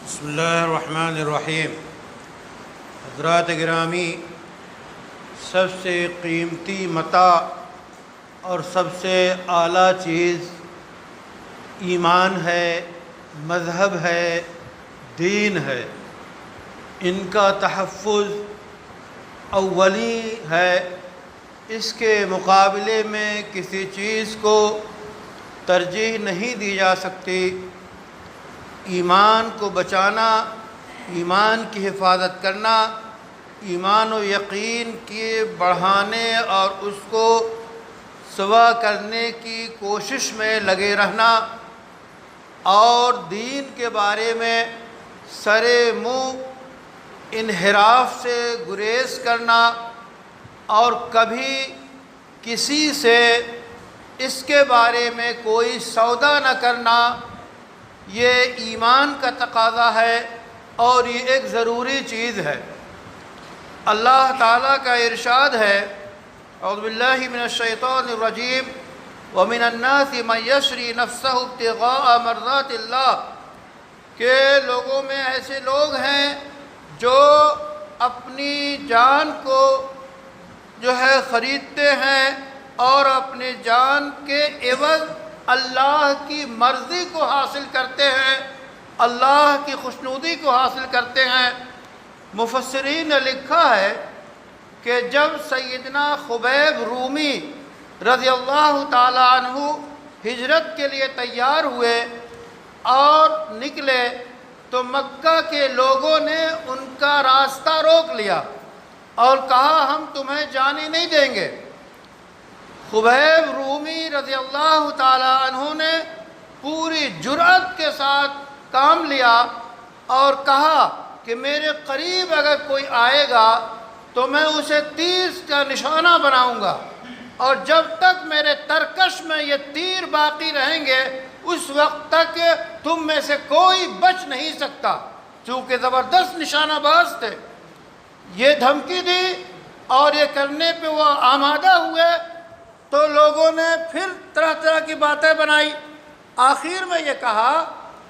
بسم اللہ الرحمن الرحیم۔ حضرات گرامی، سب سے قیمتی متاع اور سب سے اعلیٰ چیز ایمان ہے، مذہب ہے، دین ہے۔ ان کا تحفظ اولی ہے۔ اس کے مقابلے میں کسی چیز کو ترجیح نہیں دی جا سکتی۔ ایمان کو بچانا، ایمان کی حفاظت کرنا، ایمان و یقین کے بڑھانے اور اس کو سوا کرنے کی کوشش میں لگے رہنا، اور دین کے بارے میں سر منہ انحراف سے گریز کرنا اور کبھی کسی سے اس کے بارے میں کوئی سودا نہ کرنا، یہ ایمان کا تقاضا ہے اور یہ ایک ضروری چیز ہے۔ اللہ تعالیٰ کا ارشاد ہے، اعوذ باللہ من الشیطان الرجیم، وَمِنَ النَّاسِ مَن يَشْرِي نَفْسَهُ ابْتِغَاءَ مَرْضَاتِ اللَّهِ، کہ لوگوں میں ایسے لوگ ہیں جو اپنی جان کو خریدتے ہیں اور اپنی جان کے عوض اللہ کی مرضی کو حاصل کرتے ہیں، اللہ کی خوشنودی کو حاصل کرتے ہیں۔ مفسرین نے لکھا ہے کہ جب سیدنا خبیب رومی رضی اللہ تعالی عنہ ہجرت کے لیے تیار ہوئے اور نکلے تو مکہ کے لوگوں نے ان کا راستہ روک لیا اور کہا ہم تمہیں جانے نہیں دیں گے۔ خبیب رومی رضی اللہ تعالی عنہ نے پوری جرأت کے ساتھ کام لیا اور کہا کہ میرے قریب اگر کوئی آئے گا تو میں اسے تیر کا نشانہ بناؤں گا، اور جب تک میرے ترکش میں یہ تیر باقی رہیں گے اس وقت تک تم میں سے کوئی بچ نہیں سکتا۔ چونکہ زبردست نشانہ باز تھے، یہ دھمکی دی اور یہ کرنے پہ وہ آمادہ ہوئے تو لوگوں نے پھر طرح طرح کی باتیں بنائی۔ آخر میں یہ کہا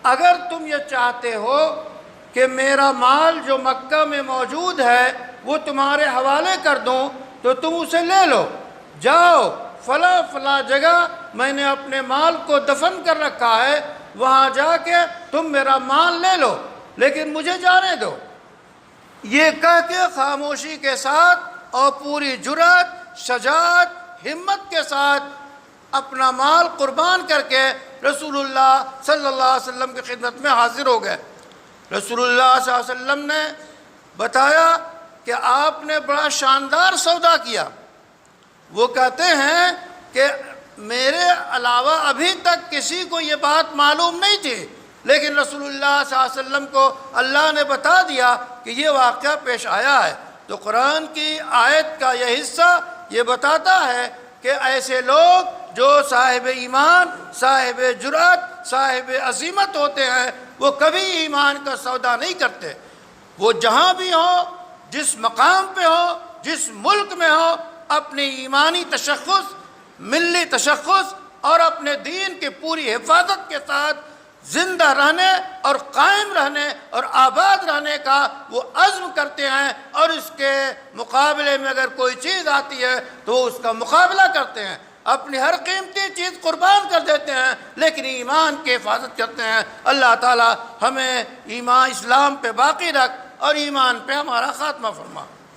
اگر تم یہ چاہتے ہو کہ میرا مال جو مکہ میں موجود ہے وہ تمہارے حوالے کر دوں تو تم اسے لے لو، جاؤ فلاں فلاں جگہ میں نے اپنے مال کو دفن کر رکھا ہے، وہاں جا کے تم میرا مال لے لو، لیکن مجھے جانے دو۔ یہ کہہ کے خاموشی کے ساتھ اور پوری جرأت، شجاعت، ہمت کے ساتھ اپنا مال قربان کر کے رسول اللہ صلی اللہ علیہ وسلم کی خدمت میں حاضر ہو گئے۔ رسول اللہ صلی اللہ علیہ وسلم نے بتایا کہ آپ نے بڑا شاندار سودا کیا۔ وہ کہتے ہیں کہ میرے علاوہ ابھی تک کسی کو یہ بات معلوم نہیں تھی، لیکن رسول اللہ صلی اللہ علیہ وسلم کو اللہ نے بتا دیا کہ یہ واقعہ پیش آیا ہے۔ تو قرآن کی آیت کا یہ حصہ یہ بتاتا ہے کہ ایسے لوگ جو صاحب ایمان، صاحب جرأت، صاحب عزیمت ہوتے ہیں وہ کبھی ایمان کا سودا نہیں کرتے۔ وہ جہاں بھی ہو، جس مقام پہ ہو، جس ملک میں ہو، اپنی ایمانی تشخص، ملی تشخص اور اپنے دین کی پوری حفاظت کے ساتھ زندہ رہنے اور قائم رہنے اور آباد رہنے کا وہ عزم کرتے ہیں، اور اس کے مقابلے میں اگر کوئی چیز آتی ہے تو وہ اس کا مقابلہ کرتے ہیں، اپنی ہر قیمتی چیز قربان کر دیتے ہیں، لیکن ایمان کی حفاظت کرتے ہیں۔ اللہ تعالی ہمیں ایمان اسلام پہ باقی رکھ اور ایمان پہ ہمارا خاتمہ فرما۔